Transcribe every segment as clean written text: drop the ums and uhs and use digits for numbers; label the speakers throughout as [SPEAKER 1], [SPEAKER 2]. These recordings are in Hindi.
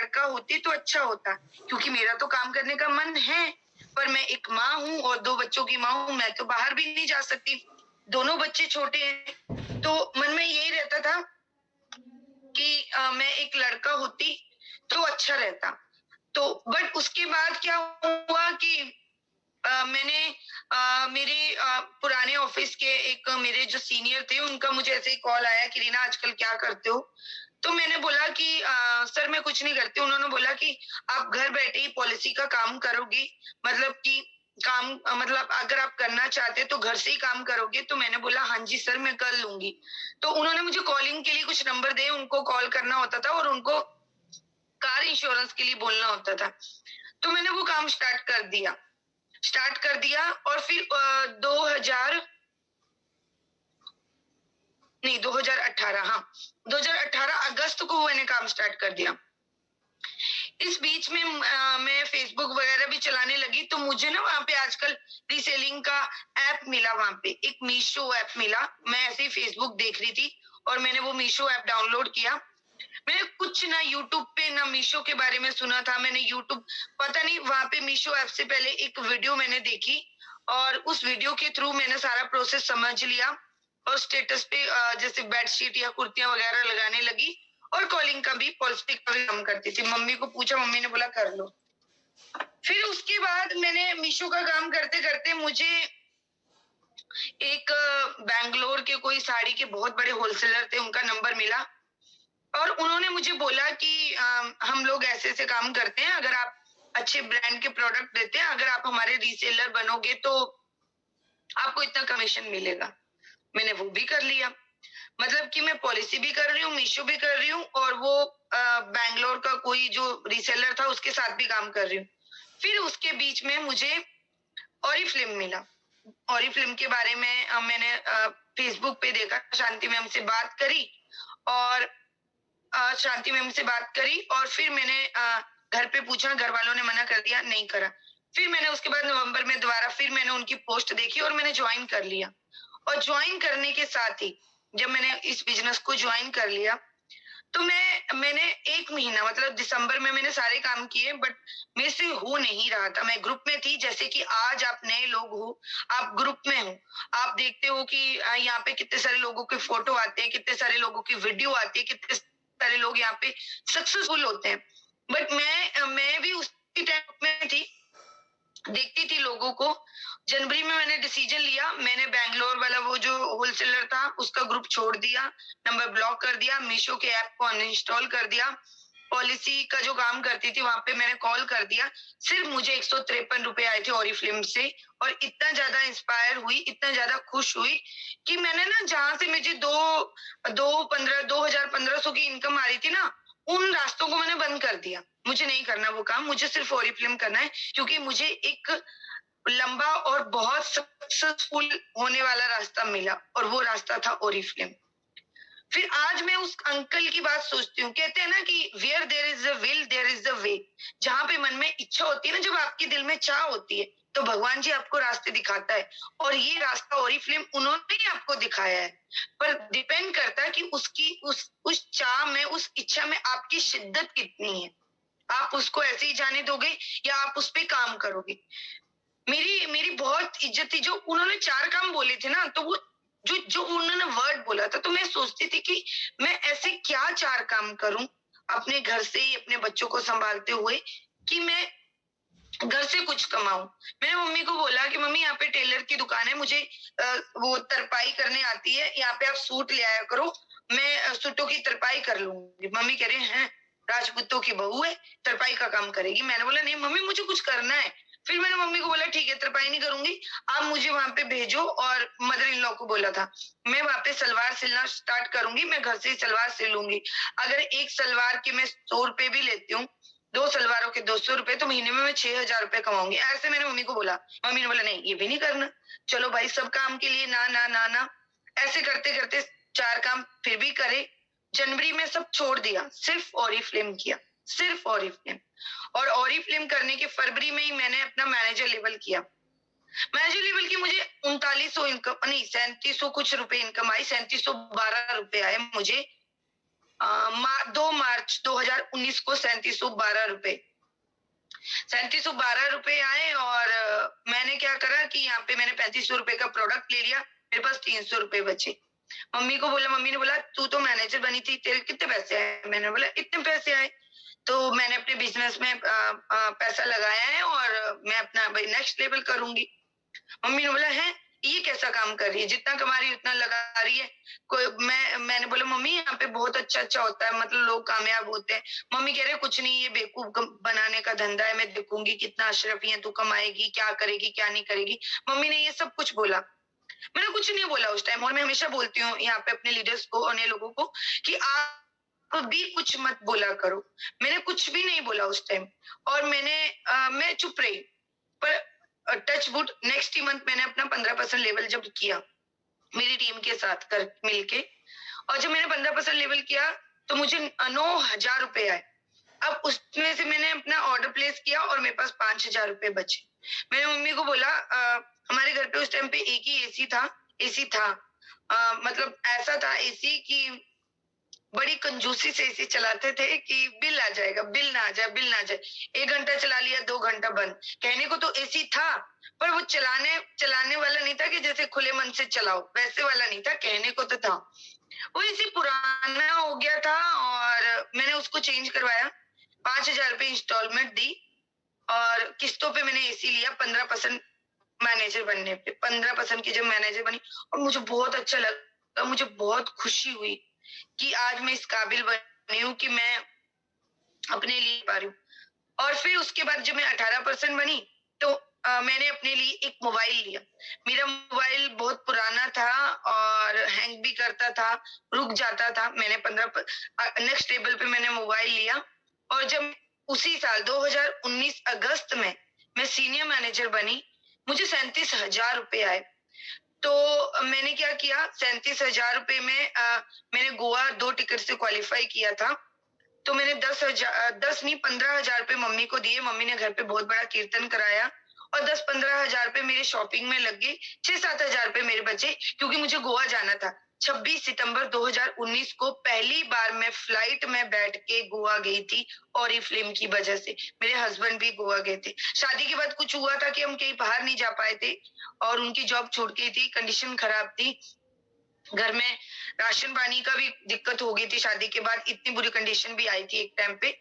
[SPEAKER 1] लड़का होती तो अच्छा होता, क्योंकि मेरा तो काम करने का मन है, पर मैं एक माँ हूँ और 2 बच्चों की माँ हूँ, मैं तो बाहर भी नहीं जा सकती। दोनों बच्चे छोटे हैं, तो मन में यही रहता था कि मैं एक लड़का होती तो अच्छा रहता। तो बट उसके बाद क्या हुआ कि मैंने मेरे पुराने ऑफिस के एक मेरे जो सीनियर थे उनका मुझे ऐसे ही कॉल आया कि रीना आजकल क्या करते हो? तो मैंने बोला कि सर मैं कुछ नहीं करती। उन्होंने बोला कि आप घर बैठे ही पॉलिसी का काम करोगी, मतलब कि काम मतलब अगर आप करना चाहते तो घर से ही काम करोगे। तो मैंने बोला हाँ जी सर मैं कर लूंगी। तो उन्होंने मुझे कॉलिंग के लिए कुछ नंबर दिए, उनको कॉल करना होता था और उनको कार इंश्योरेंस के लिए बोलना होता था। तो मैंने वो काम स्टार्ट कर दिया और फिर 2018, हाँ 2018 अगस्त को मैंने काम स्टार्ट कर दिया। इस बीच में मैं फेसबुक वगैरह भी चलाने लगी, तो मुझे ना वहां पे आजकल रीसेलिंग का ऐप मिला, वहां पे एक मीशो ऐप मिला। मैं ऐसे ही फेसबुक देख रही थी और मैंने वो मीशो ऐप डाउनलोड किया। मैंने कुछ ना यूट्यूब पे ना मीशो के बारे में सुना था। मैंने यूट्यूब पता नहीं, वहां पे मीशो ऐप से पहले एक वीडियो मैंने देखी और उस वीडियो के थ्रू मैंने सारा प्रोसेस समझ लिया और स्टेटस पे जैसे बेडशीट या कुर्तियां वगैरह लगाने लगी और कॉलिंग का भी पॉलिसी का भी काम करती थी। मम्मी को पूछा, मम्मी ने बोला कर लो। फिर उसके बाद मैंने मीशो का काम करते करते मुझे एक बैंगलोर के कोई साड़ी के बहुत बड़े होलसेलर थे, उनका नंबर मिला और उन्होंने मुझे बोला कि हम लोग ऐसे ऐसे काम करते हैं, अगर आप अच्छे ब्रांड के प्रोडक्ट देते हैं, अगर आप हमारे रीसेलर बनोगे तो आपको इतना कमीशन मिलेगा। मैंने वो भी कर लिया, मतलब कि मैं पॉलिसी भी कर रही हूँ, मीशो भी कर रही हूँ और वो बैंगलोर का कोई जो रीसेलर था उसके साथ भी काम कर रही हूँ। फिर उसके बीच में मुझे ऑरिफ्लेम मिला। ऑरिफ्लेम के बारे में मैंने फेसबुक पे देखा, शांति मैम से बात करी और शांति मैम से बात करी और फिर मैंने घर पे पूछा, घर वालों ने मना कर दिया, नहीं करा। फिर मैंने उसके बाद नवंबर में दोबारा फिर मैंने उनकी पोस्ट देखी और मैंने ज्वाइन कर लिया। और ज्वाइन करने के साथ ही जब मैंने इस बिजनेस को ज्वाइन कर लिया तो मैंने 1 महीना मतलब दिसंबर में मैंने सारे काम किए, बट मेरे से हो नहीं रहा था। मैं ग्रुप में थी, जैसे कि आज आप नए लोग हो, आप ग्रुप में हो, आप देखते हो कि यहाँ पे कितने सारे लोगों के फोटो आते हैं, कितने सारे लोगों की वीडियो आती है, कितने सारे लोग यहाँ पे सक्सेसफुल होते हैं। बट मैं भी उसी टाइप में थी, देखती थी लोगों को। जनवरी में मैंने डिसीजन लिया, मैंने बैंगलोर वाला वो जो होलसेलर था उसका ग्रुप छोड़ दिया, नंबर ब्लॉक कर दिया, मीशो के ऐप को अनइंस्टॉल कर दिया, पॉलिसी का जो काम करती थी वहां पे मैंने कॉल कर दिया। सिर्फ मुझे 153 रुपए आए थे ऑरिफ्लेम से और इतना ज्यादा इंस्पायर हुई, इतना ज्यादा खुश हुई कि मैंने ना जहां से मुझे 2,1500 की इनकम आ रही थी ना, उन रास्तों को मैंने बंद कर दिया। मुझे नहीं करना वो काम, मुझे सिर्फ ऑरिफ्लेम करना है, क्योंकि मुझे एक लंबा और बहुत सक्सेसफुल होने वाला रास्ता मिला और वो रास्ता था ऑरिफ्लेम। फिर आज मैं उस अंकल की बात सोचती हूँ, कहते हैं ना कि where there is a will there is a way. जहां पे मन में इच्छा होती है ना, जब आपके दिल में चाह होती है तो भगवान जी आपको रास्ते दिखाता है और ये रास्ता ऑरिफ्लेम उन्होंने ही आपको दिखाया है। पर डिपेंड करता है कि उसकी उस चाह में, उस इच्छा में आपकी शिद्दत कितनी है। आप उसको ऐसे ही जाने दोगे या आप उस पे काम करोगे। मेरी मेरी बहुत इज्जत थी, जो उन्होंने 4 काम बोले थे ना, तो वो जो जो उन्होंने वर्ड बोला था, तो मैं सोचती थी कि मैं ऐसे क्या 4 काम करूं अपने घर से ही अपने बच्चों को संभालते हुए कि मैं घर से कुछ कमाऊं। मैंने मम्मी को बोला कि मम्मी यहाँ पे टेलर की दुकान है, मुझे वो तरपाई करने आती है, यहाँ पे आप सूट ले आया करो, मैं सूटों की तरपाई कर लूंगी। मम्मी कह रही हैं राजपूतों की बहू है, तरपाई का काम करेगी। मैंने बोला नहीं मम्मी मुझे कुछ करना है। फिर मैंने मम्मी को बोला ठीक है तरपाई नहीं करूंगी, आप मुझे वहां पे भेजो। और मदर इन लॉ को बोला था मैं वहां पे सलवार सिलना स्टार्ट करूंगी, मैं घर से ही सलवार सिलूंगी। अगर एक सलवार के मैं 100 रुपए भी लेती हूँ, 2 सलवारों के 200 रुपए, तो महीने में मैं 6,000 रुपए कमाऊंगी। ऐसे मैंने मम्मी को बोला। मम्मी ने बोला नहीं ये भी नहीं करना, चलो भाई सब काम के लिए ना ना ना ना। ऐसे करते करते 4 काम फिर भी करे। जनवरी में सब छोड़ दिया, सिर्फ ऑरिफ्लेम किया, सिर्फ ऑरिफ्लेम। और ऑरिफ्लेम करने के फरवरी में ही मैंने अपना मैनेजर लेवल किया। मैनेजर लेवल की मुझे 3900 इनकम नहीं 3700 कुछ रुपए इनकम आई, 3712 रुपए आए मुझे 2 मार्च 2019 को 3712 रुपए 3712 रुपए आए। और मैंने क्या करा कि यहाँ पे मैंने 3500 रुपए का प्रोडक्ट ले लिया, मेरे पास 300 रुपए बचे। मम्मी को बोला, मम्मी ने बोला तू तो मैनेजर बनी थी, तेरे कितने पैसे आए? मैंने बोला इतने पैसे आए। तो मैंने अपने बिजनेस में पैसा लगाया है और मैं अपना भाई नेक्स्ट लेवल करूंगी। मम्मी ने बोला है ये कैसा काम कर रही है, जितना कमा रही है उतना लगा रही है। कोई मैंने बोला मम्मी यहाँ पे बहुत अच्छा अच्छा होता है, मतलब लोग कामयाब होते हैं। मम्मी कह रहे कुछ नहीं, ये बेवकूफ बनाने का धंधा है, मैं देखूंगी कितना अशरफी है, तू कमाएगी, क्या करेगी क्या नहीं करेगी। मम्मी ने ये सब कुछ बोला। मैंने कुछ नहीं बोला उस टाइम, और मैं हमेशा बोलती हूँ यहाँ पे अपने लीडर्स को, अन्य लोगों को, कि आप भी कुछ मत बोला करो। मैंने कुछ भी नहीं बोला उस टाइम, और मैं चुप रही। पर टच वुड नेक्स्ट ही मंथ मैंने अपना 15% लेवल जब किया मेरी टीम के साथ कर मिलके, और जब मैंने 15% लेवल किया तो मुझे 9,000 रुपए आए। अब उसमें से मैंने अपना ऑर्डर प्लेस किया और मेरे पास 5,000 रुपए बचे। मैंने मम्मी को बोला, हमारे घर पे उस टाइम पे एक ही एसी था, मतलब ऐसा था एसी कि बड़ी कंजूसी से एसी चलाते थे कि बिल आ जाएगा, बिल ना आ जाए, बिल ना आ जाए। 1 घंटा चला लिया, 2 घंटा बंद। कहने को तो एसी था, पर वो चलाने वाला नहीं था कि जैसे खुले मन से चलाओ, वैसे वाला नहीं था। कहने को तो था, वो एसी पुराना हो गया था और मैंने उसको चेंज करवाया। 5,000 रुपए इंस्टॉलमेंट दी और किस्तों पे मैंने एसी लिया। 15% मैनेजर बनने पे, 15% की जब मैनेजर बनी, और मुझे बहुत अच्छा लगा, मुझे बहुत खुशी हुई कि आज मैं इस काबिल बनी हूँ कि मैं अपने लिए पा रही हूँ। और फिर उसके बाद जब मैं 18% बनी तो मैंने अपने लिए एक मोबाइल लिया। मेरा मोबाइल बहुत पुराना था और हैंग भी करता था, रुक जाता था। मैंने नेक्स्ट टेबल पे मैंने मोबाइल लिया, और जब उसी साल 2019 अगस्त में मैं सीनियर मैनेजर बनी, मुझे 37,000 रुपए आए। तो मैंने क्या किया, 37,000 रुपए में मैंने गोवा 2 टिकट से क्वालिफाई किया था। तो मैंने 10 नहीं 15,000 रुपए मम्मी को दिए। मम्मी ने घर पे बहुत बड़ा कीर्तन कराया, और 10-15,000 रुपए मेरे शॉपिंग में लग गए। 6-7,000 रुपए मेरे बचे, क्योंकि मुझे गोवा जाना था। 26 सितंबर 2019 को पहली बार मैं फ्लाइट में बैठ के गोवा गई थी, और ये फिल्म की वजह से। मेरे हस्बैंड भी गोवा गए थे। शादी के बाद कुछ हुआ था कि हम कहीं बाहर नहीं जा पाए थे, और उनकी जॉब छूट गई थी, कंडीशन खराब थी घर में, राशन पानी का भी दिक्कत हो गई थी। शादी के बाद इतनी बुरी कंडीशन भी आई थी एक टाइम पे।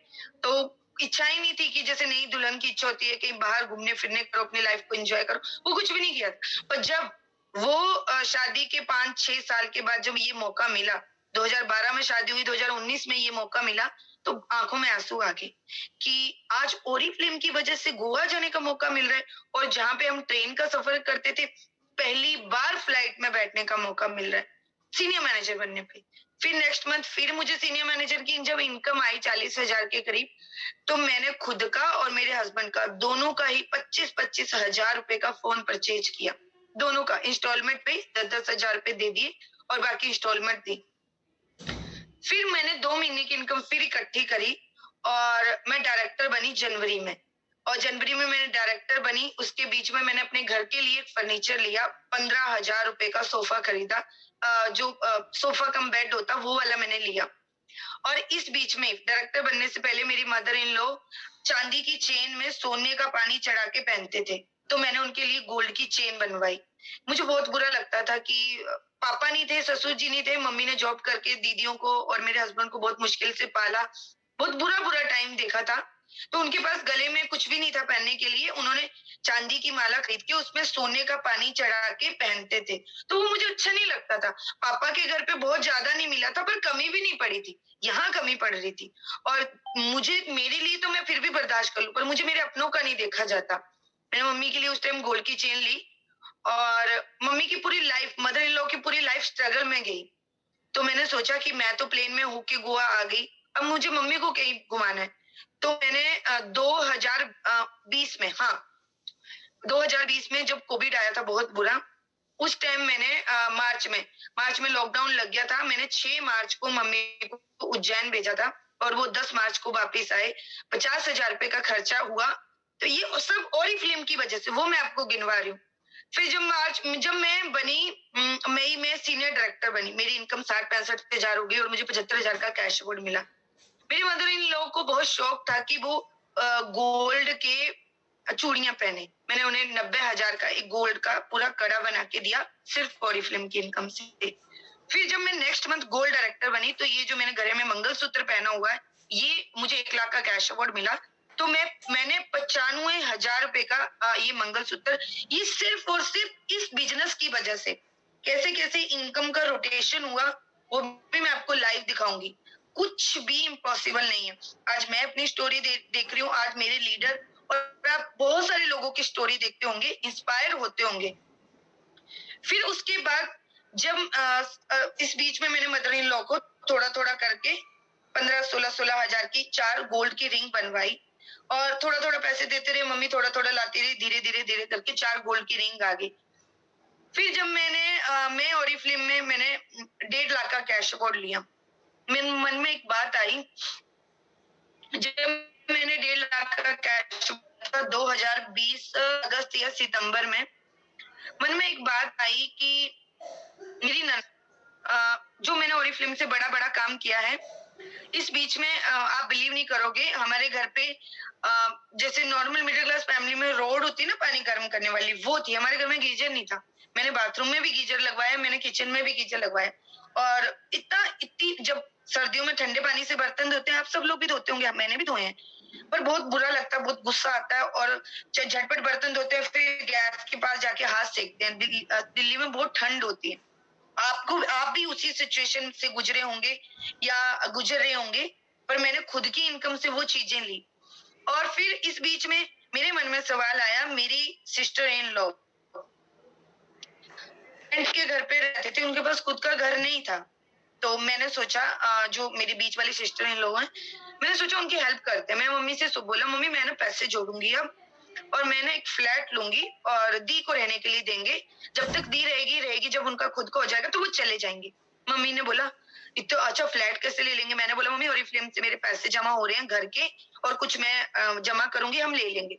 [SPEAKER 1] तो इच्छा ही नहीं थी कि जैसे नई दुल्हन की इच्छा होती है कहीं बाहर घूमने फिरने करो, अपनी लाइफ को एंजॉय करो, वो कुछ भी नहीं किया। पर जब वो शादी के 5-6 साल के बाद जब ये मौका मिला, 2012 में शादी हुई, 2019 में ये मौका मिला, तो आंखों में आंसू आ गए कि आज ओरी फिल्म की वजह से गोवा जाने का मौका मिल रहा है, और जहां पे हम ट्रेन का सफर करते थे, पहली बार फ्लाइट में बैठने का मौका मिल रहा है सीनियर मैनेजर बनने पे। फिर नेक्स्ट मंथ फिर मुझे सीनियर मैनेजर की जब इनकम आई 40,000 के करीब, तो मैंने खुद का और मेरे हस्बैंड का दोनों का ही 25-25 हजार रुपए का फोन परचेज किया। दोनों का इंस्टॉलमेंट पे 10-10 हजार रुपए दे दिए और बाकी इंस्टॉलमेंट दी। फिर मैंने 2 महीने की इनकम फिर इकट्ठी करी और मैं डायरेक्टर बनी जनवरी में। और जनवरी में मैंने डायरेक्टर बनी, उसके बीच में मैंने अपने घर के लिए फर्नीचर लिया। 15,000 रुपए का सोफा खरीदा, जो सोफा कम बेड होता वो वाला मैंने लिया। और इस बीच में डायरेक्टर बनने से पहले मेरी मदर इन लॉ चांदी की चेन में सोने का पानी चढ़ा के पहनते थे, तो मैंने उनके लिए गोल्ड की चेन बनवाई। मुझे बहुत बुरा लगता था कि पापा नहीं थे, ससुर जी नहीं थे, मम्मी ने जॉब करके दीदियों को और मेरे हस्बैंड को बहुत मुश्किल से पाला, बहुत बुरा बुरा टाइम देखा था। तो उनके पास गले में कुछ भी नहीं था पहनने के लिए, उन्होंने चांदी की माला खरीद के उसमें सोने का पानी चढ़ा के पहनते थे, तो वो मुझे अच्छा नहीं लगता था। पापा के घर पे बहुत ज्यादा नहीं मिला था, पर कमी भी नहीं पड़ी थी, यहाँ कमी पड़ रही थी। और मुझे, मेरे लिए तो मैं फिर भी बर्दाश्त कर लूं, पर मुझे मेरे अपनों का नहीं देखा जाता। मैंने मम्मी के लिए उस टाइम गोल्ड की चेन ली, और मम्मी की पूरी लाइफ, मदर इन लॉ की पूरी लाइफ स्ट्रगल में गई। तो मैंने सोचा कि मैं तो प्लेन में होके गोवा आ गई, अब मुझे मम्मी को कहीं घुमाना है। तो मैंने 2020 में, हाँ 2020 में जब कोविड आया था बहुत बुरा, उस टाइम मैंने मार्च में लॉकडाउन लग गया था। मैंने 6 मार्च को मम्मी को उज्जैन भेजा था, और वो 10 मार्च को वापिस आए। 50,000 रुपए का खर्चा हुआ। तो ये सब और ही फिल्म की वजह से, वो मैं आपको गिनवा रही हूँ। फिर जब मैं बनी मई में सीनियर डायरेक्टर बनी, मेरी इनकम 60-65 हजार हो गई और मुझे 75 हजार का कैश अवार्ड मिला। मेरी मदर इन लोगों को बहुत शौक था कि वो गोल्ड के चूड़ियां पहने। मैंने उन्हें 90 हजार का एक गोल्ड का पूरा कड़ा बना के दिया, सिर्फ ऑरी फिल्म की इनकम से। फिर जब मैं नेक्स्ट मंथ गोल्ड डायरेक्टर बनी, तो ये जो मैंने गले में मंगलसूत्र पहना हुआ है, ये मुझे 1 लाख का कैश अवार्ड मिला। तो मैंने 95 हजार रुपए का ये मंगलसूत्र, ये सिर्फ और सिर्फ इस बिजनेस की वजह से कैसे कैसे इनकम का रोटेशन हुआ, वो भी मैं आपको लाइव दिखाऊंगी। कुछ भी इम्पॉसिबल नहीं है। आज मैं अपनी स्टोरी देख रही हूँ, आज मेरे लीडर, और आप बहुत सारे लोगों की स्टोरी देखते होंगे, इंस्पायर होते होंगे। फिर उसके बाद जब इस बीच में मैंने मदर इन लॉ को थोड़ा थोड़ा करके 15-16 हजार की 4 गोल्ड की रिंग बनवाई, और थोड़ा थोड़ा पैसे देते रहे, मम्मी थोड़ा थोड़ा लाती रही, धीरे धीरे धीरे करके 4 गोल्ड की रिंग आ गई। फिर जब मैं और फिल्म में मैंने 1.5 लाख का कैश अवार्ड लिया, मेरे मन में एक बात आई। जब मैंने 1.5 लाख का कैश 2020 अगस्त या सितंबर में, मन में एक बात आई कि मेरी जो मैंने ओरी फिल्म से बड़ा बड़ा काम किया है, इस बीच में आप बिलीव नहीं करोगे, हमारे घर पे जैसे नॉर्मल मिडिल क्लास फैमिली में रोड होती है ना पानी गर्म करने वाली, वो थी। हमारे घर में गीजर नहीं था। मैंने बाथरूम में भी गीजर लगवाया, मैंने किचन में भी गीजर लगवाया। और इतनी जब सर्दियों में ठंडे पानी से बर्तन धोते हैं, आप सब लोग भी धोते होंगे, मैंने भी धोए हैं, पर बहुत बुरा लगता है, बहुत गुस्सा आता है, और झटपट बर्तन धोते हैं, फिर गैस के पास जाके हाथ सेकते हैं। दिल्ली में बहुत ठंड होती है। आप भी उसी सिचुएशन से गुजरे होंगे या गुजर रहे होंगे, पर मैंने खुद की इनकम से वो चीजें ली। और फिर इस बीच में मेरे मन में सवाल आया, मेरी सिस्टर इन लॉ रेंट के घर पे रहते थे, उनके पास खुद का घर नहीं था। तो मैंने सोचा जो मेरी बीच वाली सिस्टर इन लॉ हैं, मैंने सोचा उनकी हेल्प करते हैं। मैं मम्मी से बोला, मम्मी मैं ना पैसे जोड़ूंगी अब, और मैं ना एक फ्लैट लूंगी और दी को रहने के लिए देंगे। जब तक दी रहेगी, जब उनका खुद का हो जाएगा तो वो चले जाएंगे। मम्मी ने बोला, इतना अच्छा फ्लैट कैसे ले लेंगे? मैंने बोला, मम्मी और फिल्म से मेरे पैसे जमा हो रहे हैं घर के, और कुछ मैं जमा करूंगी, हम ले लेंगे।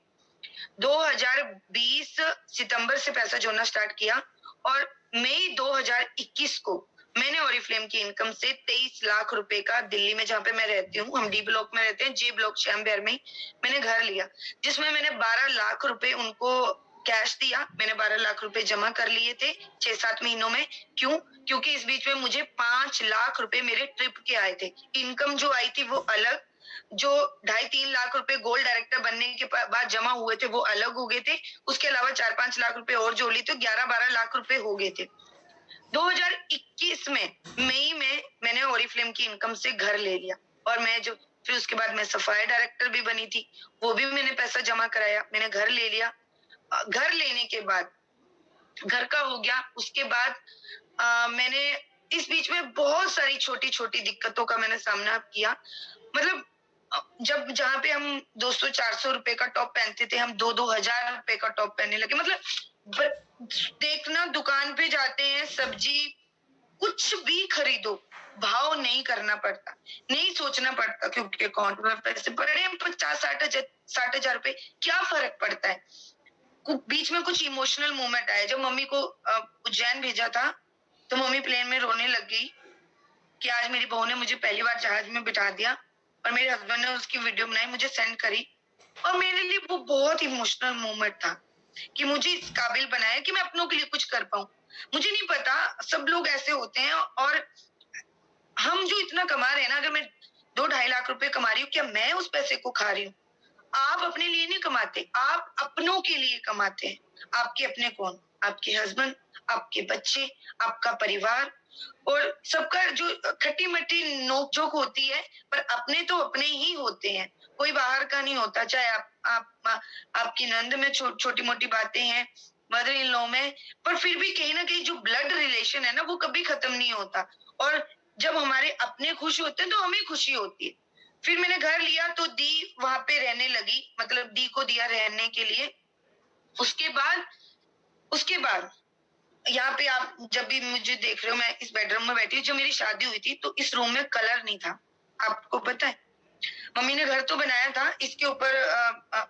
[SPEAKER 1] 2020 सितंबर से पैसा जोड़ना स्टार्ट किया, और मई 2021 को मैंने ओरिफ्लेम की इनकम से 23 लाख रुपए का, दिल्ली में जहाँ पे मैं रहती हूँ, हम डी ब्लॉक में रहते हैं, जे ब्लॉक श्याम विहार में, मैंने घर लिया, जिसमें मैंने 12 लाख रुपए उनको कैश दिया। मैंने 12 लाख रुपए जमा कर लिए थे 6-7 महीनों में। क्यों? क्योंकि इस बीच में मुझे 5 लाख रुपए मेरे ट्रिप के आए थे। इनकम जो आई थी वो अलग, जो 2.5-3 लाख रुपए गोल्ड डायरेक्टर बनने के बाद जमा हुए थे वो अलग हो गए थे। उसके अलावा 4-5 लाख रुपए और जोड़ लिए, तो 11-12 लाख रुपए हो गए थे। 2021 में मई में मैंने ओरिफ्लेम की इनकम से घर ले लिया, और फिर उसके बाद मैं सफाई डायरेक्टर भी बनी थी, वो भी मैंने पैसा जमा कराया, मैंने घर ले लिया। घर लेने के बाद घर का हो गया। उसके बाद मैंने इस बीच में बहुत सारी छोटी छोटी दिक्कतों का मैंने सामना किया। मतलब जब जहाँ पे हम 200-400 रुपए का टॉप पहनते थे, हम 2-2 हजार रुपए का टॉप पहनने लगे। मतलब देखना, दुकान पे जाते हैं, सब्जी कुछ भी खरीदो, भाव नहीं करना पड़ता, नहीं सोचना पड़ता, क्योंकि अकाउंट में पैसे पड़े हैं 50-60 हजार रुपए, क्या फर्क पड़ता है। बीच में कुछ इमोशनल मोमेंट आया, जब मम्मी को उज्जैन भेजा था, तो मम्मी प्लेन में रोने लग गई कि आज मेरी बहू ने मुझे पहली बार जहाज में बिठा दिया, और मेरे हस्बैंड ने उसकी वीडियो बनाई, मुझे सेंड करी, और मेरे लिए वो बहुत इमोशनल मोमेंट था कि मुझे इस काबिल बनाया कि मैं अपनों के लिए कुछ कर पाऊं। मुझे नहीं पता, सब लोग ऐसे होते हैं, और हम जो इतना कमा रहे हैं ना, अगर मैं 2-2.5 लाख रुपए कमा रही हूँ, क्या मैं उस पैसे को खा रही हूँ? आप अपने लिए नहीं कमाते, आप अपनों के लिए कमाते हैं। आपके अपने कौन? आपके हस्बैंड, आपके बच्चे, आपका परिवार, और सबका जो खट्टी मट्टी नोक झोंक होती है, पर अपने तो अपने ही होते हैं, कोई बाहर का नहीं होता। चाहे आपकी नंद में छोटी मोटी बातें हैं, मदर इन लॉ में, पर फिर भी कहीं ना कहीं जो ब्लड रिलेशन है ना, वो कभी खत्म नहीं होता। और जब हमारे अपने खुश होते हैं तो हमें खुशी होती है। फिर मैंने घर लिया, तो दी वहां पे रहने लगी, मतलब दी को दिया रहने के लिए। उसके बाद यहाँ पे आप जब भी मुझे देख रहे हो, मैं इस बेडरूम में बैठी हूँ। जब मेरी शादी हुई थी, तो इस रूम में कलर नहीं था, आपको पता है। मम्मी ने घर तो बनाया था, इसके ऊपर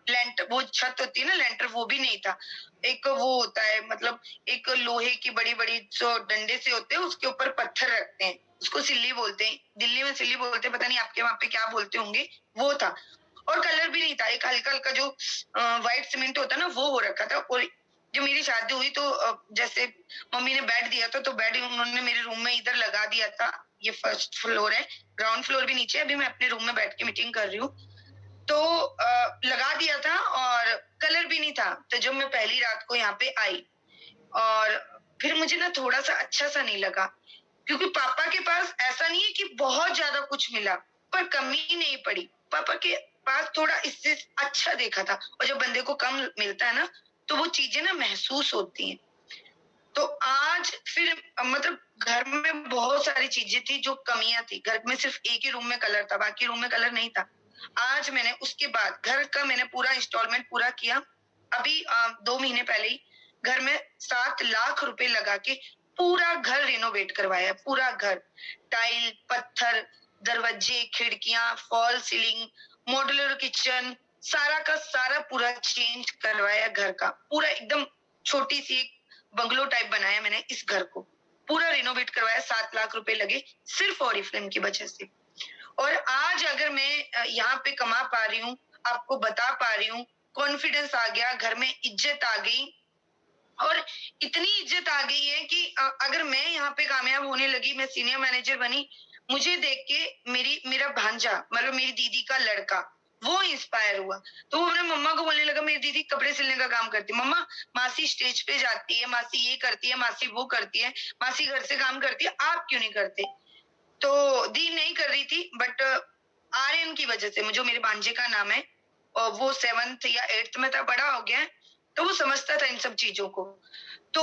[SPEAKER 1] लेंटर, वो छत होती है ना लेंटर, वो भी नहीं था। एक वो होता है, मतलब एक लोहे की बड़ी बड़ी जो डंडे से होते हैं, उसके ऊपर पत्थर रखते हैं, उसको सिल्ली बोलते हैं, दिल्ली में सिल्ली बोलते हैं, पता नहीं आपके वहां पे क्या बोलते होंगे, वो था। और कलर भी नहीं था, एक हल्का हल्का जो व्हाइट सीमेंट होता है ना, वो हो रखा था। और जब मेरी शादी हुई तो जैसे मम्मी ने बेड दिया था, तो बेड उन्होंने मेरे रूम में इधर लगा दिया था। ये फर्स्ट फ्लोर है, ग्राउंड फ्लोर भी नीचे है। अभी मैं अपने रूम में बैठ के मीटिंग कर रही हूँ, तो लगा दिया था और कलर भी नहीं था। तो जब मैं पहली रात को यहाँ पे आई, और फिर मुझे ना थोड़ा सा अच्छा सा नहीं लगा, क्योंकि पापा के पास ऐसा नहीं है कि बहुत ज्यादा कुछ मिला, पर कमी नहीं पड़ी। पापा के पास थोड़ा इससे अच्छा देखा था। और जब बंदे को कम मिलता है ना, तो वो चीजें ना महसूस होती हैं। तो आज फिर मतलब घर में बहुत सारी चीजें थी जो कमियां थी। घर में सिर्फ एक ही रूम में कलर था, बाकी रूम में कलर नहीं था। आज मैंने उसके बाद घर का मैंने पूरा इंस्टॉलमेंट पूरा किया। अभी 2 महीने पहले ही घर में 7 लाख रुपए लगा के पूरा घर रिनोवेट करवाया। पूरा घर, टाइल, पत्थर, दरवाजे, खिड़कियां, फॉल सीलिंग, मॉड्यूलर किचन, सारा का सारा पूरा चेंज करवाया। घर का पूरा एकदम छोटी सी एक बंगलो टाइप बनाया मैंने। इस घर को पूरा रिनोवेट करवाया, 7 लाख रुपए लगे सिर्फ ऑरिफ्लेम की वजह से। और आज अगर मैं यहाँ पे कमा पा रही हूँ, आपको बता पा रही हूँ, कॉन्फिडेंस आ गया, घर में इज्जत आ गई, और इतनी इज्जत आ गई है कि अगर मैं यहाँ पे कामयाब होने लगी, मैं सीनियर मैनेजर बनी, मुझे देख के मेरा भांजा, मतलब मेरी दीदी का लड़का, वो इंस्पायर हुआ। तो वो अपने मम्मा को बोलने लगा, मेरी दीदी कपड़े सिलने का काम करती है, मम्मा मासी स्टेज पे जाती है, मासी ये करती है, मासी वो करती है, मासी घर से काम करती है, आप क्यों नहीं करते? तो दी नहीं कर रही थी, बट आर्यन की वजह से, मुझे मेरे भांजे का नाम है, और वो 7th या 8th में था, बड़ा हो गया है, तो वो समझता था इन सब चीजों को। तो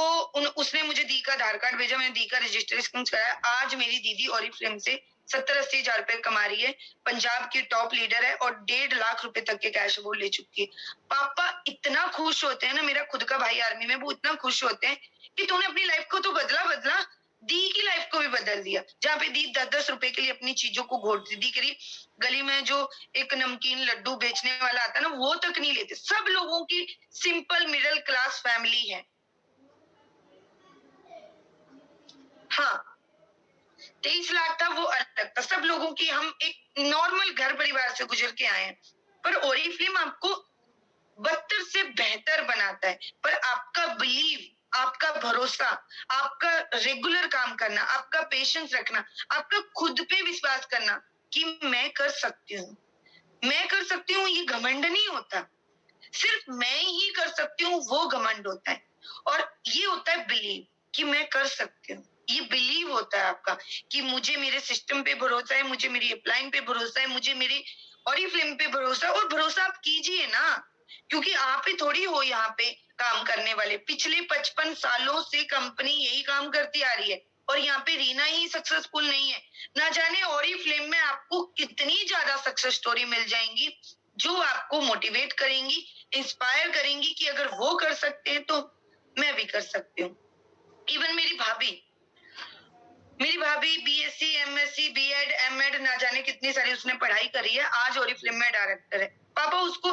[SPEAKER 1] उसने मुझे दी का आधार कार्ड भेजा, मैंने दी का रजिस्ट्रेशन कराया। आज मेरी दीदी ऑरिफ्लेम से 70-80 हजार रुपए कमा रही है, पंजाब की टॉप लीडर है, और 1.5 लाख रुपए तक के कैश वो ले चुकी है। पापा इतना खुश होते हैं ना, मेरा खुद का भाई आर्मी में, वो इतना खुश होते हैं कि तूने अपनी लाइफ को तो बदला, दी की लाइफ को भी बदल दिया। जहाँ पे दी 10-10 रुपए के लिए अपनी चीजों को घोटती, दी करी गली में जो एक नमकीन लड्डू बेचने वाला आता है ना, वो तक नहीं लेते। सब लोगों की सिंपल मिडिल क्लास फैमिली है। हाँ, 23 लाख था वो अलग था, सब लोगों की। हम एक नॉर्मल घर परिवार से गुजर के आए हैं, पर ओरिफ्लेम आपको 72 से बेहतर बनाता है। पर आपका बिलीव, आपका भरोसा, आपका रेगुलर काम करना, आपका पेशेंस रखना, आपका खुद पे विश्वास करना कि मैं कर सकती हूँ, मैं कर सकती हूँ, ये घमंड नहीं होता। सिर्फ मैं ही कर सकती हूँ, वो घमंड होता है। और ये होता है बिलीव कि मैं कर सकती हूँ। ये बिलीव होता है आपका कि मुझे मेरे सिस्टम पे भरोसा है, मुझे मेरी अपलाइन पे भरोसा है, मुझे मेरी ऑरिफ्लेम पे भरोसा। और भरोसा आप कीजिए ना, क्योंकि आप ही थोड़ी हो यहाँ पे काम करने वाले। पिछले 55 सालों से कंपनी यही काम करती आ रही है, और यहाँ पे रीना ही सक्सेसफुल नहीं है। ना जाने ऑरिफ्लेम में आपको कितनी ज्यादा सक्सेस स्टोरी मिल जाएंगी, जो आपको मोटिवेट करेंगी, इंस्पायर करेंगी कि अगर वो कर सकते हैं तो मैं भी कर सकती हूँ। इवन मेरी भाभी बीएससी, एमएससी, बीएड, एमएड, ना जाने कितनी सारी उसने पढ़ाई करी है, आज ऑरिफ्लेम में डायरेक्टर है। पापा उसको,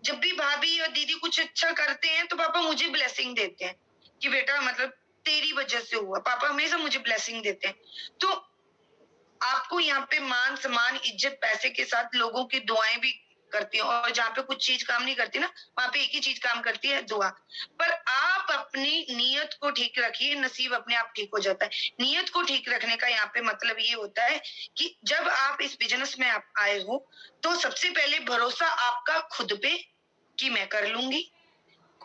[SPEAKER 1] जब भी भाभी और दीदी कुछ अच्छा करते हैं तो पापा मुझे ब्लेसिंग देते हैं कि बेटा मतलब तेरी वजह से हुआ। पापा हमेशा मुझे ब्लेसिंग देते हैं। तो आपको यहाँ पे मान सम्मान, इज्जत, पैसे के साथ लोगों की दुआएं भी करती है। और जहाँ पे कुछ चीज काम नहीं करती ना, वहां पे एक ही चीज काम करती है, दुआ। पर आप अपनी नीयत को ठीक रखिए, नसीब अपने आप ठीक हो जाता है। नीयत को ठीक रखने का यहाँ पे मतलब ये होता है कि जब आप इस बिजनेस में आप आए हो, तो सबसे पहले भरोसा आपका खुद पे कि मैं कर लूंगी,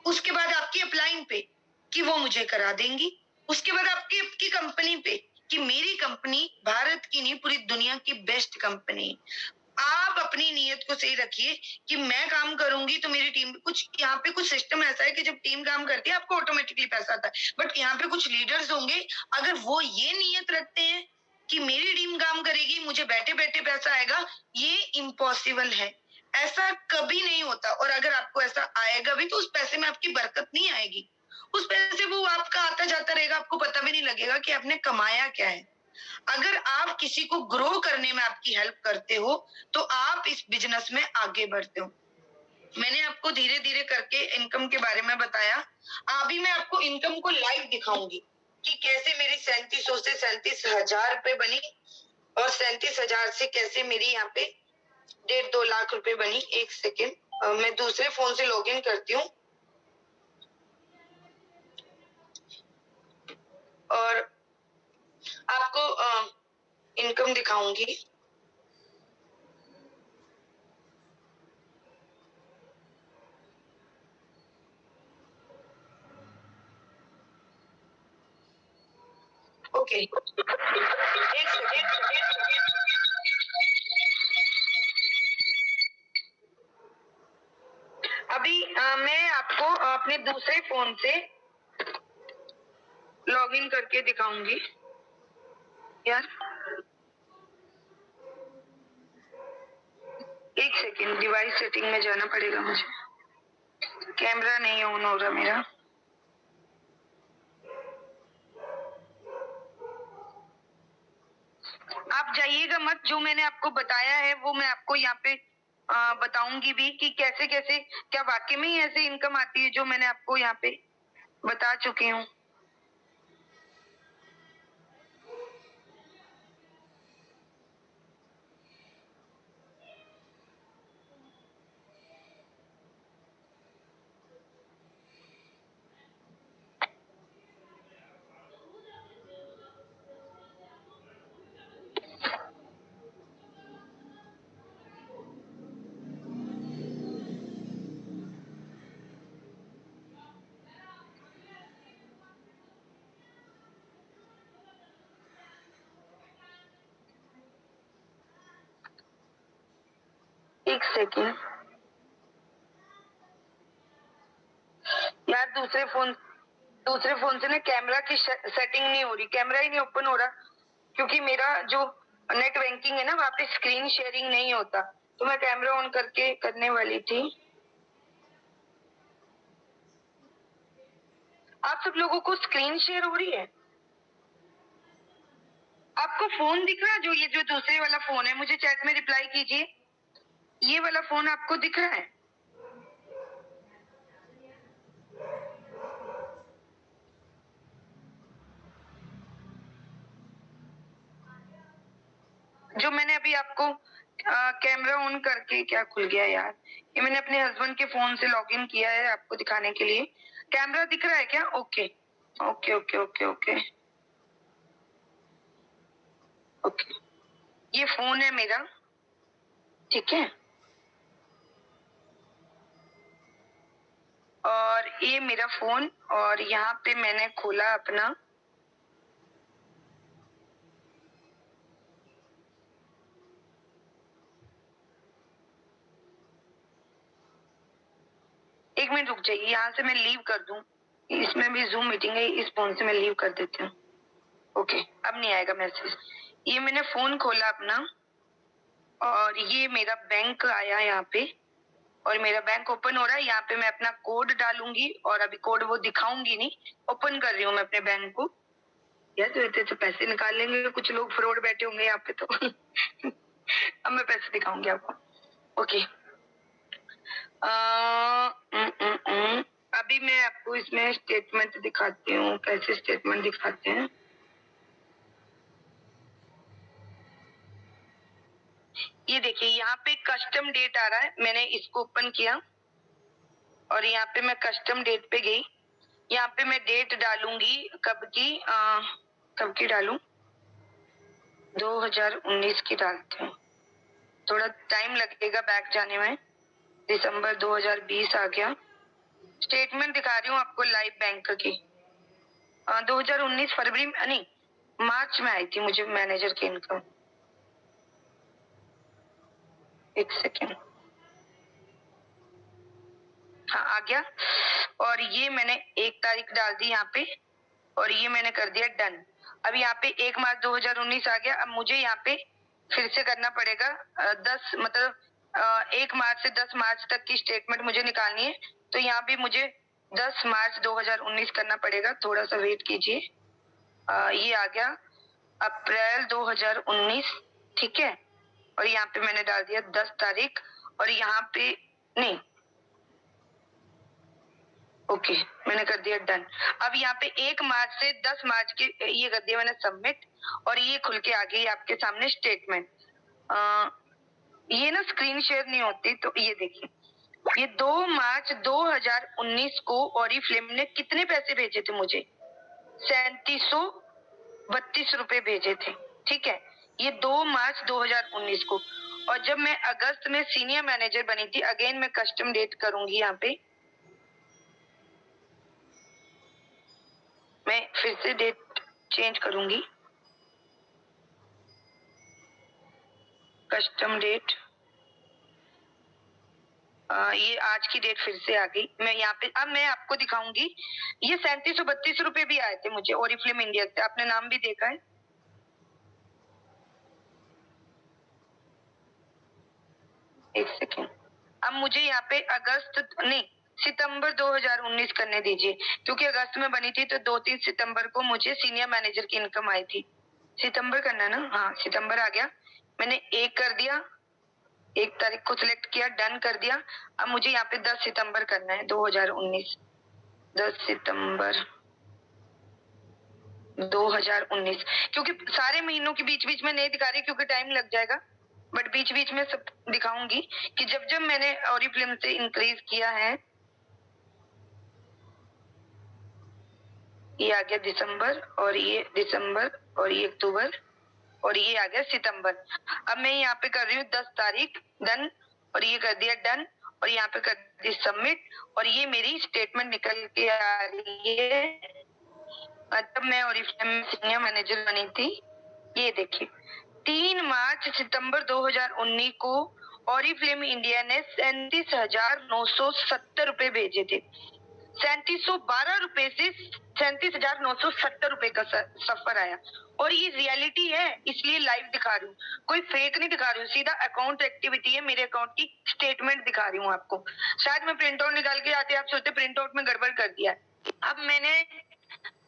[SPEAKER 1] उसके बाद आपकी अपलाइन पे कि वो मुझे करा देंगी, उसके बाद आपकी आपकी कंपनी पे कि मेरी कंपनी भारत की नहीं पूरी दुनिया की बेस्ट कंपनी है। आप अपनी नीयत को सही रखिए कि मैं काम करूंगी तो मेरी टीम, कुछ यहाँ पे कुछ सिस्टम ऐसा है कि जब टीम काम करती है आपको ऑटोमेटिकली पैसा आता है। बट यहाँ पे कुछ लीडर्स होंगे, अगर वो ये नीयत रखते हैं कि मेरी टीम काम करेगी, मुझे बैठे बैठे पैसा आएगा, ये इम्पॉसिबल है। ऐसा कभी नहीं होता। और अगर आपको ऐसा आएगा भी तो उस पैसे में आपकी बरकत नहीं आएगी। उस पैसे वो आपका आता जाता रहेगा, आपको पता भी नहीं लगेगा कि आपने कमाया क्या है। अगर आप किसी को ग्रो करने में आपकी हेल्प करते हो तो आप इस बिजनेस में आगे बढ़ते हो। मैंने आपको धीरे धीरे करके इनकम के बारे में बताया। अभी मैं आपको इनकम को लाइव दिखाऊंगी कि कैसे मेरी 3700 से 37,000 रुपए बनी और 37,000 से कैसे मेरी यहाँ पे 1.5-2 लाख रुपए बनी। एक सेकेंड, मैं दूसरे फोन से लॉगिन करती हूँ और आपको इनकम दिखाऊंगी। ओके, एक सेकेंड। अभी मैं आपको अपने दूसरे फोन से लॉगिन करके दिखाऊंगी यार। एक सेकेंड, डिवाइस सेटिंग में जाना पड़ेगा मुझे, कैमरा नहीं ऑन हो रहा मेरा। आप जाइएगा मत, जो मैंने आपको बताया है वो मैं आपको यहाँ पे बताऊंगी भी कि कैसे कैसे, क्या वाकई में ही ऐसे इनकम आती है जो मैंने आपको यहाँ पे बता चुकी हूँ। एक सेकेंड यार, दूसरे फोन से ना कैमरा की सेटिंग नहीं हो रही, कैमरा ही नहीं ओपन हो रहा, क्योंकि मेरा जो नेट बैंकिंग है ना वहाँ पे स्क्रीन शेयरिंग नहीं होता, तो मैं कैमरा ऑन करके करने वाली थी। आप सब लोगों को स्क्रीन शेयर हो रही है? आपको फोन दिख रहा है? जो ये जो दूसरे वाला फोन है, मुझे चैट में रिप्लाई कीजिए, ये वाला फोन आपको दिख रहा है? जो मैंने अभी आपको कैमरा ऑन करके, क्या खुल गया यार, ये मैंने अपने हस्बैंड के फोन से लॉगिन किया है आपको दिखाने के लिए। कैमरा दिख रहा है क्या? Okay okay okay okay okay okay, ये फोन है मेरा, ठीक है, और ये मेरा फोन, और यहाँ पे मैंने खोला अपना एक मिनट रुक जाइए, यहाँ से मैं लीव कर दूं, इसमें भी जूम मीटिंग है, इस फोन से मैं लीव कर देती हूँ। ओके, अब नहीं आएगा मैसेज। ये मैंने फोन खोला अपना और ये मेरा बैंक आया यहाँ पे, और मेरा बैंक ओपन हो रहा है। यहाँ पे मैं अपना कोड डालूंगी, और अभी कोड वो दिखाऊंगी नहीं, ओपन कर रही हूँ मैं अपने बैंक को। यार तो इतने से पैसे निकाल लेंगे कुछ लोग, फ्रॉड बैठे होंगे यहाँ पे तो अब मैं पैसे दिखाऊंगी आपको। ओके, अभी मैं आपको इसमें स्टेटमेंट दिखाती हूँ, कैसे स्टेटमेंट दिखाते हैं। ये देखिए, यहाँ पे कस्टम डेट आ रहा है, मैंने इसको ओपन किया और यहाँ पे मैं कस्टम डेट पे गई। यहाँ पे मैं डेट डालूंगी कब की डालूं? 2019 की डालते हैं, थोड़ा टाइम लगेगा बैक जाने में। दिसंबर 2020 आ गया। स्टेटमेंट दिखा रही हूँ आपको लाइव बैंक की। 2019 फरवरी में नहीं, मार्च में आई थी मुझे मैनेजर की इनकम। एक सेकेंड, हाँ आ गया। और ये मैंने 1 तारीख डाल दी यहाँ पे, और ये मैंने कर दिया डन। अब यहाँ पे 1 मार्च 2019 आ गया। अब मुझे यहाँ पे फिर से करना पड़ेगा 1 मार्च से 10 मार्च तक की स्टेटमेंट मुझे निकालनी है, तो यहाँ भी मुझे 10 मार्च 2019 करना पड़ेगा। थोड़ा सा वेट कीजिए, ये आ गया। अप्रैल 2019, ठीक है। और यहाँ पे मैंने डाल दिया 10 तारीख, और यहाँ पे नहीं, ओके, मैंने कर दिया डन। अब यहाँ पे 1 मार्च से 10 मार्च के ये कर दिया मैंने सबमिट, और ये खुल के आ गई आपके सामने स्टेटमेंट। ये ना स्क्रीन शेयर नहीं होती, तो ये देखिए, ये 2 मार्च 2019 को ओरिफ्लेम ने कितने पैसे भेजे थे मुझे? 3732 रुपए भेजे थे, ठीक है। ये 2 मार्च 2019 को। और जब मैं अगस्त में सीनियर मैनेजर बनी थी, अगेन मैं कस्टम डेट करूंगी, यहाँ पे मैं फिर से डेट चेंज करूंगी, कस्टम डेट। ये आज की डेट फिर से आ गई। मैं यहाँ पे अब मैं आपको दिखाऊंगी, ये 3732 रुपए भी आए थे मुझे ओरिफ्लेम इंडिया से, आपने नाम भी देखा है। एक सेकेंड, अब मुझे यहाँ पे अगस्त नहीं, सितंबर 2019 करने दीजिए, क्योंकि अगस्त में बनी थी, तो 2-3 सितंबर को मुझे सीनियर मैनेजर की इनकम आई थी। सितंबर करना है ना? हाँ, सितंबर आ गया। मैंने 1 कर दिया, 1 तारीख को सिलेक्ट किया, डन कर दिया। अब मुझे यहाँ पे 10 सितंबर करना है 2019, 10 सितंबर 2019, क्योंकि सारे महीनों के बीच बीच में नहीं दिखा रही, क्योंकि टाइम लग जाएगा, बट बीच बीच में सब दिखाऊंगी कि जब जब मैंने ओरिफ्लेम से इंक्रीज किया है। ये आ गया दिसंबर, और ये दिसंबर, और ये अक्टूबर, और ये आ गया सितंबर। अब मैं यहाँ पे कर रही हूँ 10 तारीख, डन, और ये कर दिया डन, और यहाँ पे कर दी सबमिट, और ये मेरी स्टेटमेंट निकल के आ रही है। जब मैं ओरिफ्लेम में सीनियर मैनेजर बनी थी, ये देखिए, 3 मार्च सितंबर 2019 को ओरिफ्लेम इंडिया ने 37,970 रुपए भेजे थे। 3712 रुपए से 37,970 रुपए का सफर आया, और ये रियलिटी है, इसलिए लाइव दिखा रही हूँ, कोई फेक नहीं दिखा रही हूँ, सीधा अकाउंट एक्टिविटी है, मेरे अकाउंट की स्टेटमेंट दिखा रही हूँ आपको। शायद मैं प्रिंट आउट निकाल के आते, आप सोचते प्रिंट आउट में गड़बड़ कर दिया। अब मैंने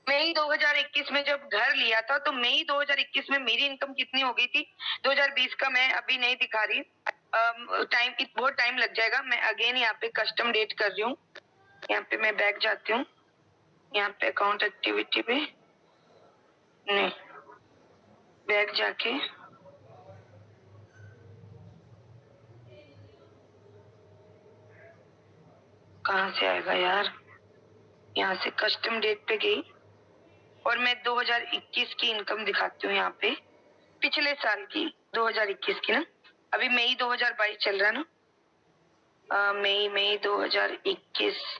[SPEAKER 1] मई 2021 में जब घर लिया था, तो मई 2021 में मेरी इनकम कितनी हो गई थी? 2020 का मैं अभी नहीं दिखा रही, टाइम बहुत टाइम लग जाएगा। मैं अगेन यहाँ पे कस्टम डेट कर रही हूँ, यहाँ पे मैं बैक जाती हूँ, यहाँ पे अकाउंट एक्टिविटी पे नहीं, बैक जाके कहाँ से आएगा यार, यहाँ से कस्टम डेट पे गई, और मैं 2021 की इनकम दिखाती हूँ यहाँ पे, पिछले साल की 2021 की ना, अभी मई 2022 चल रहा है ना, मई 2021,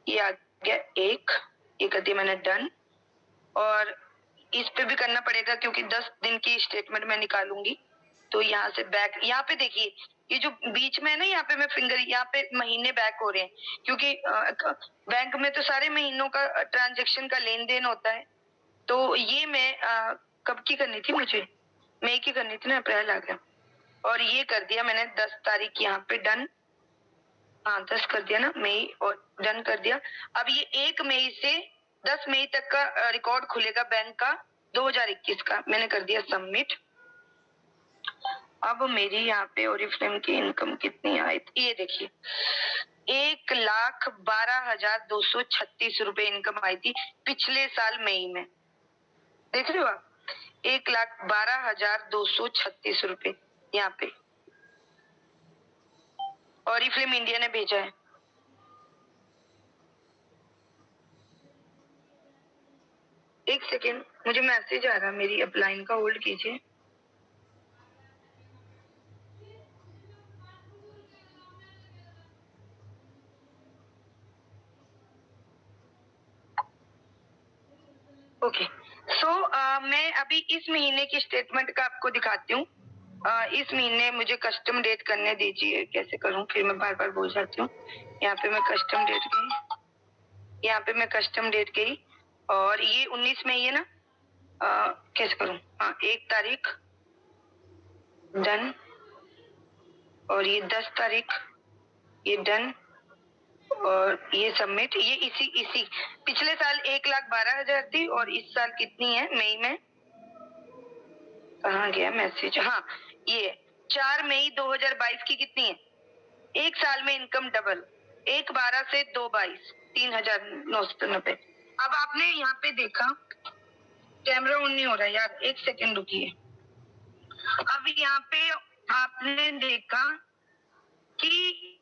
[SPEAKER 1] ये आ गया 1, ये कर दिया मैंने डन, और इस पे भी करना पड़ेगा, क्योंकि 10 दिन की स्टेटमेंट मैं निकालूंगी। तो यहाँ से बैक, यहाँ पे देखिए, ये जो बीच में है ना, यहाँ पे मैं फिंगर, यहाँ पे महीने बैक हो रहे हैं, क्योंकि बैंक में तो सारे महीनों का ट्रांजेक्शन का लेन देन होता है। तो ये मैं कब की करनी थी? मुझे मई की करनी थी ना, अप्रैल आ गया, और ये कर दिया मैंने 10 तारीख यहाँ पे डन। हाँ, 10 कर दिया ना मई, और डन कर दिया। अब ये 1 मई से 10 मई तक का रिकॉर्ड खुलेगा बैंक का 2021 का, मैंने कर दिया सबमिट। अब मेरी यहाँ पे ओरिफ्लेम की इनकम कितनी आई थी, ये देखिए, 1,12,236 रुपए इनकम आई थी पिछले साल मई में, देख रहे हो आप, 1,12,236 रुपए यहाँ पे ओरिफ्लेम इंडिया ने भेजा है। एक सेकेंड, मुझे मैसेज आ रहा है, मेरी अपलाइन का होल्ड कीजिए। ओके, सो मैं अभी इस महीने की स्टेटमेंट का आपको दिखाती हूँ। इस महीने मुझे कस्टम डेट करने दीजिए, कैसे करूँ, फिर मैं बार बार बोल जाती हूँ। यहाँ पे मैं कस्टम डेट गई, यहाँ पे मैं कस्टम डेट गई, और ये 19 में ही है ना, कैसे करूँ? हाँ, 1 तारीख डन, और ये 10 तारीख ये डन, और ये सबमिट। ये इसी पिछले साल 1,12,000 थी, और इस साल कितनी है मई में? कहाँ गया मैसेज? हाँ, ये 4 मई 2022 की कितनी है? एक साल में इनकम डबल, 1/12 से 2/22, 3,990। अब आपने यहाँ पे देखा, कैमरा ऑन नहीं हो रहा यार, एक सेकंड रुकिए। अब यहाँ पे आपने देखा कि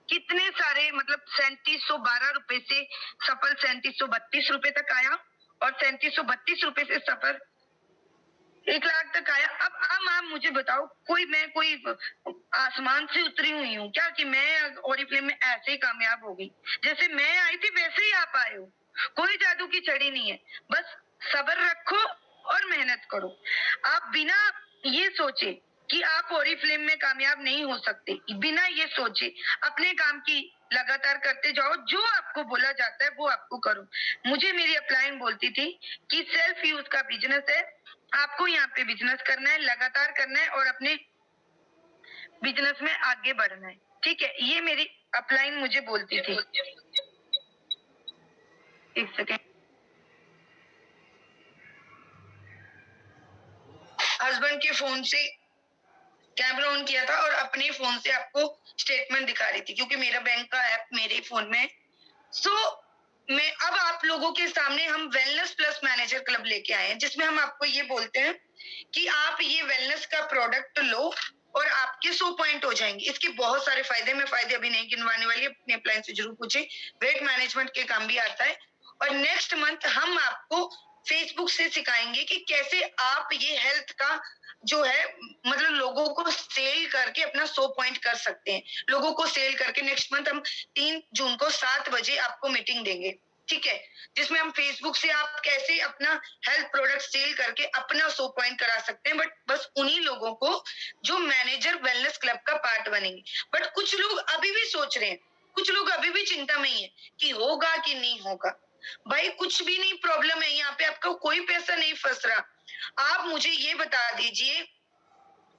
[SPEAKER 1] कितने सारे, मतलब 3712 रुपए से सफल 3732 रुपए तक आया, और 3732 रुपए से सफल 1 लाख तक आया। अब आप मुझे बताओ, मैं कोई आसमान से उतरी हुई हूँ क्या कि मैं ओरिफ्लेम में ऐसे ही कामयाब हो गई? जैसे मैं आई थी वैसे ही आप आए हो, कोई जादू की छड़ी नहीं है। बस सब्र रखो और मेहनत करो। आप बिना ये सोचे कि आप ओरिफ्लेम में कामयाब नहीं हो सकते, बिना ये सोचे अपने काम की लगातार करते जाओ, जो आपको बोला जाता है वो आपको करो। मुझे मेरी अपलाइन बोलती थी कि सेल्फ यूज का बिजनेस है, आपको यहाँ पे बिजनेस करना है, लगातार करना है और अपने बिजनेस में आगे बढ़ना है। ठीक है, ये मेरी अपलाइन मुझे बोलती थी। एक सेकेंड, हस्बैंड के फोन से कैमरा ऑन किया था और अपने फोन से आपको स्टेटमेंट दिखा रही थी, क्योंकि मेरा बैंक का ऐप मेरे फोन में। सो मैं अब आप लोगों के सामने हम वेलनेस प्लस मैनेजर क्लब लेके आए हैं, जिसमें हम आपको ये बोलते हैं कि आप ये वेलनेस का प्रोडक्ट लो और आपके 100 पॉइंट हो जाएंगे। इसके बहुत सारे फायदे, मैं फायदे अभी नहीं गिनवाने वाली, अपने अपलाइन से जरूर पूछे। वेट मैनेजमेंट के काम भी आता है। और नेक्स्ट मंथ हम आपको फेसबुक से सिखाएंगे कि कैसे आप ये हेल्थ का जो है, मतलब लोगों को सेल करके अपना 100 पॉइंट कर सकते हैं। लोगों को सेल करके नेक्स्ट मंथ हम 3 जून को 7 बजे आपको मीटिंग देंगे, ठीक है, जिसमें हम फेसबुक से आप कैसे अपना हेल्थ प्रोडक्ट सेल करके अपना 100 पॉइंट करा सकते हैं। बट बस उन्हीं लोगों को जो मैनेजर वेलनेस क्लब का पार्ट बनेंगे। बट कुछ लोग अभी भी सोच रहे हैं, कुछ लोग अभी भी चिंता में ही है कि होगा कि नहीं होगा। भाई कुछ भी नहीं प्रॉब्लम है, यहाँ पे आपका कोई पैसा नहीं फंस रहा। आप मुझे ये बता दीजिए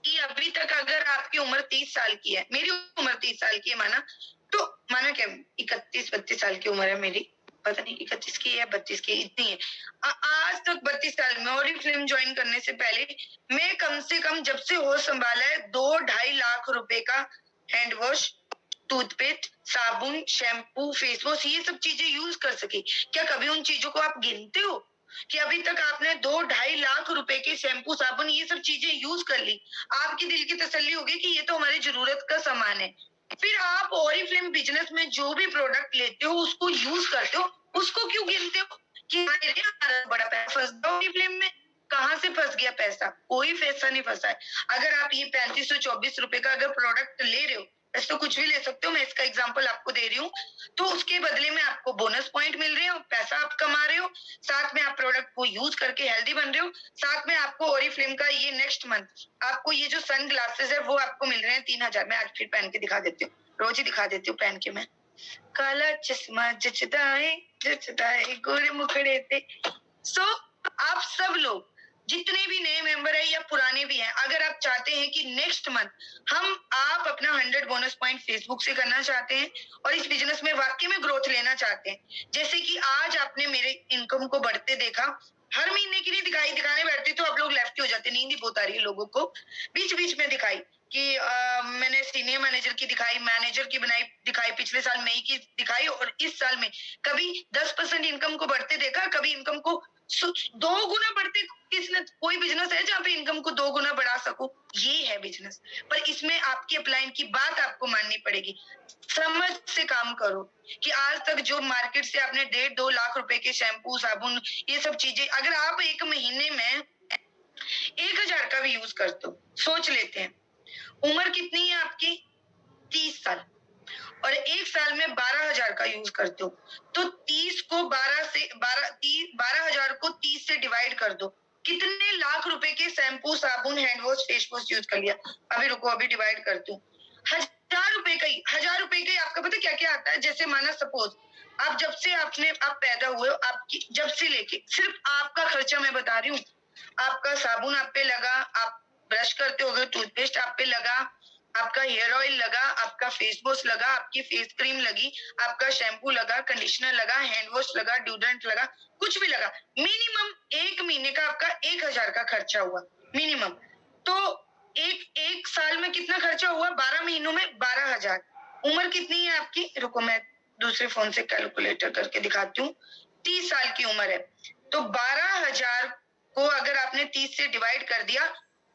[SPEAKER 1] कि अभी तक अगर आपकी उम्र 30 साल की है, मेरी उम्र 30 साल की है, माना क्या 31-32 साल की उम्र है मेरी, पता नहीं 31 की है 32 की, इतनी है। आज तक 32 साल में, और फिल्म ज्वाइन करने से पहले मैं कम से कम जब से होश संभाला है 2-2.5 लाख रुपए का हैंड वॉश, टूथपेस्ट, साबुन, शैम्पू, फेस वॉश, ये सब चीजें यूज कर सकी। क्या कभी उन चीजों को आप गिनते हो कि अभी तक आपने 2-2.5 लाख रुपए के शैम्पू, साबुन, ये सब चीजें यूज कर ली? आपकी दिल की तसल्ली होगी कि ये तो हमारी जरूरत का सामान है। फिर आप ओरिफ्लेम बिजनेस में जो भी प्रोडक्ट लेते हो उसको यूज करते हो, उसको क्यों गिनते हो कि हमारा बड़ा पैसा फंस गया ओरिफ्लेम में? कहाँ से फंस गया पैसा? कोई पैसा नहीं फंसा है। अगर आप ये 3524 रुपए का अगर प्रोडक्ट ले रहे हो, ऐसे तो कुछ भी ले सकते हो, मैं इसका एग्जांपल आपको दे रही हूँ, तो उसके बदले में आपको बोनस पॉइंट मिल रहे हो, पैसा आप कमा रहे हो, साथ में आप प्रोडक्ट को यूज करके हेल्दी बन रहे हो, साथ में आपको ओरिफ्लेम का ये नेक्स्ट मंथ आपको ये जो सन ग्लासेस है वो आपको मिल रहे हैं 3000 में। आज फिर पहन के दिखा देती हूँ, रोज ही दिखा देती हूँ पहन के मैं। काला चश्मा जचदाए गोरे मुखड़े थे। सो आप सब लोग जितने भी नए मेंबर है या पुराने भी हैं, अगर आप चाहते हैं कि नेक्स्ट मंथ आप अपना 100 बोनस पॉइंट फेसबुक से करना चाहते हैं और इस बिजनेस में वाकई में ग्रोथ लेना चाहते हैं, जैसे कि आज आपने मेरे इनकम को बढ़ते देखा, हर महीने की नहीं दिखाने बैठती तो आप लोग लेफ्ट हो जाते, नींद ही बहुत आ रही है लोगों को। बीच बीच में दिखाई कि मैंने सीनियर मैनेजर की दिखाई, मैनेजर की बनाई दिखाई, पिछले साल मई की दिखाई, और इस साल में कभी 10% इनकम को बढ़ते देखा, कभी इनकम को 2 गुना बढ़ते। किसने, कोई बिजनेस है जहाँ पे इनकम को 2 गुना बढ़ा सको? ये है बिजनेस। पर इसमें आपकी अपलाइन की बात आपको माननी पड़ेगी, समझ से काम करो कि आज तक जो मार्केट से आपने 1.5-2 लाख रुपए के शैम्पू, साबुन, ये सब चीजें, अगर आप एक महीने में 1000 का भी यूज करते हो, सोच लेते हैं उम्र कितनी है आपकी, 30 साल, और एक साल में 12,000 का यूज करते हो, तो 30 को 12,000 को 30 से डिवाइड कर दो, कितने लाख रुपए के शैम्पू, साबुन, hand wash, face wash use कर लिया? अभी रुको, अभी डिवाइड करती हूँ। 1,000 रुपए का ही आपका पता क्या क्या आता है? जैसे माना सपोज आप पैदा हुए हो, आपकी जब से लेके सिर्फ आपका खर्चा मैं बता रही हूँ, आपका साबुन आप पे लगा, आप ब्रश करते हो, टूथपेस्ट आप पे लगा, आपका हेयर ऑयल लगा, आपका फेस वॉश लगा, आपकी फेस क्रीम लगी, आपका शैम्पू लगा, कंडीशनर लगा, हैंड वॉश लगा, ड्यूडेंट लगा, कुछ भी लगा, मिनिमम एक महीने का आपका 1,000 का खर्चा हुआ। मिनिमम। तो एक साल में कितना खर्चा हुआ? 12 महीनों में 12,000। उम्र कितनी है आपकी? रुको मैं दूसरे फोन से कैलकुलेटर करके दिखाती हूँ। 30 साल की उम्र है। तो 12,000 को अगर आपने 30 से डिवाइड कर दिया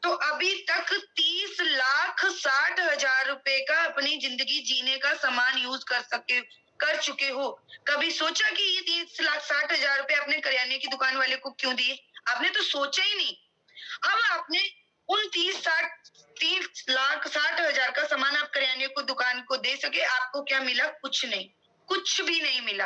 [SPEAKER 1] तो अभी तक 30,60,000 रुपए का अपनी जिंदगी जीने का सामान यूज कर चुके हो। कभी सोचा कि ये 30,60,000 रुपए अपने करियाने की दुकान वाले को क्यों दिए? आपने तो सोचा ही नहीं। अब आपने उन 30,60,000 का सामान आप करियाने को दुकान को दे सके, आपको क्या मिला? कुछ नहीं, कुछ भी नहीं मिला।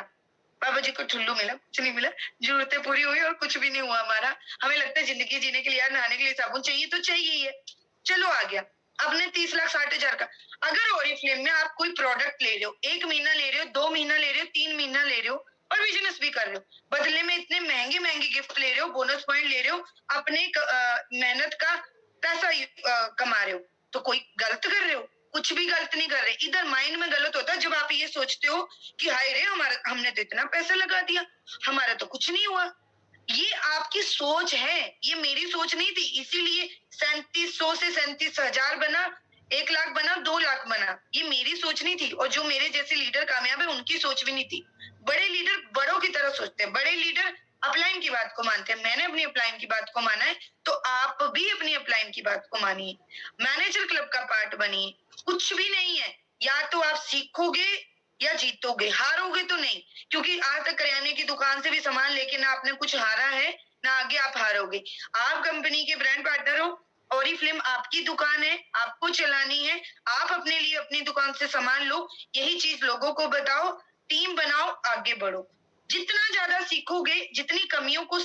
[SPEAKER 1] बाबा जी को ठुल्लू मिला, कुछ नहीं मिला। जरूरतें पूरी हुई और कुछ भी नहीं हुआ हमारा। हमें लगता है जिंदगी जीने के लिए यार नहाने के लिए साबुन चाहिए तो चाहिए ही है, चलो आ गया। आपने 30,60,000 का, अगर ओरिफ्लेम में आप कोई प्रोडक्ट ले रहे हो, 1 महीना ले रहे हो, 2 महीना ले रहे हो, 3 महीना ले रहे हो और बिजनेस भी कर रहे हो, बदले में इतने महंगे महंगे गिफ्ट ले रहे हो, बोनस पॉइंट ले रहे हो, अपने मेहनत का पैसा कमा रहे हो, तो कोई गलत कर रहे हो? कुछ भी गलत नहीं कर रहे। इधर माइंड में गलत होता है जब आप ये सोचते हो कि हाय रे हमारा, हमने तो इतना पैसा लगा दिया, हमारा तो कुछ नहीं हुआ। ये आपकी सोच है, ये मेरी सोच नहीं थी। इसीलिए 3700 से 37,000 बना, 1 लाख बना, 2 लाख बना। ये मेरी सोच नहीं थी। और जो मेरे जैसे लीडर कामयाब है उनकी सोच भी नहीं थी। बड़े लीडर बड़ों की तरह सोचते हैं, बड़े लीडर अपलाइन की बात को मानते हैं। मैंने अपनी अपलाइन की बात को माना है, तो आप भी अपनी अपलाइन की बात को मानिए। मैनेजर क्लब का पार्ट बनिए। कुछ भी नहीं है, या तो आप सीखोगे या जीतोगे, हारोगे तो नहीं। क्योंकि आज तक करियाने की दुकान से भी सामान लेके ना आपने कुछ हारा है, ना आगे आप हारोगे। आप कंपनी के ब्रांड पार्टनर हो, ओरिफ्लेम आपकी दुकान है, आपको चलानी है। आप अपने लिए अपनी दुकान से सामान लो, यही चीज लोगों को बताओ, टीम बनाओ, आगे बढ़ो। जितना ज्यादा सीखोगे, जितनी कमियों को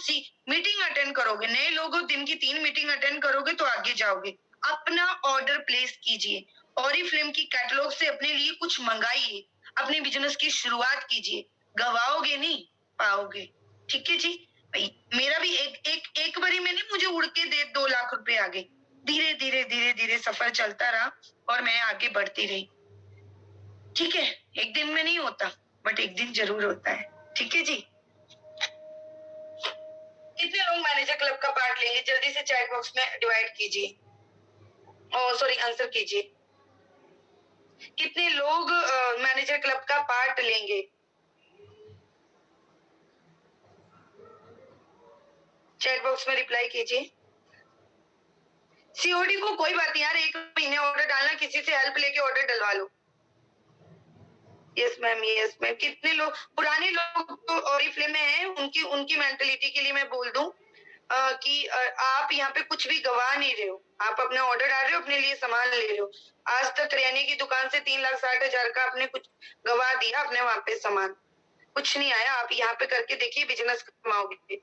[SPEAKER 1] मीटिंग अटेंड करोगे, नए लोगों दिन की 3 मीटिंग अटेंड करोगे तो आगे जाओगे। अपना ऑर्डर प्लेस कीजिए, ओरिफ्लेम की कैटलॉग से अपने लिए कुछ मंगाइए, अपने बिजनेस की शुरुआत कीजिए। गवाओगे नहीं, पाओगे। ठीक है जी। भाई मेरा भी एक बारी में नहीं, मुझे उड़ के 2 लाख रुपए आ गए। धीरे धीरे धीरे धीरे सफर चलता रहा और मैं आगे बढ़ती रही। ठीक है, एक दिन में नहीं होता, बट एक दिन जरूर होता है। ठीक है जी। कितने लोग मैनेजर क्लब का पार्ट लेंगे? जल्दी से चैट बॉक्स में डिवाइड कीजिए, सॉरी आंसर कीजिए। कितने लोग मैनेजर क्लब का पार्ट लेंगे? चैट बॉक्स में रिप्लाई कीजिए। सीओडी को कोई बात नहीं यार, 1 महीने ऑर्डर डालना, किसी से हेल्प लेके ऑर्डर डलवा लो। Yes ma'am, yes ma'am. कितने लोग पुराने लोग तो ओरिफ्लेम में हैं, उनकी मेंटलिटी के लिए मैं बोल दूं कि आप यहाँ पे कुछ भी गवा नहीं रहे हो। आप अपना ऑर्डर डाल रहे हो, अपने लिए सामान ले रहे हो। आज तक करियाने की दुकान से 3,60,000 का आपने कुछ गवा दिया, अपने वहां पे सामान कुछ नहीं आया। आप यहाँ पे करके देखिए, बिजनेस कमाओगे।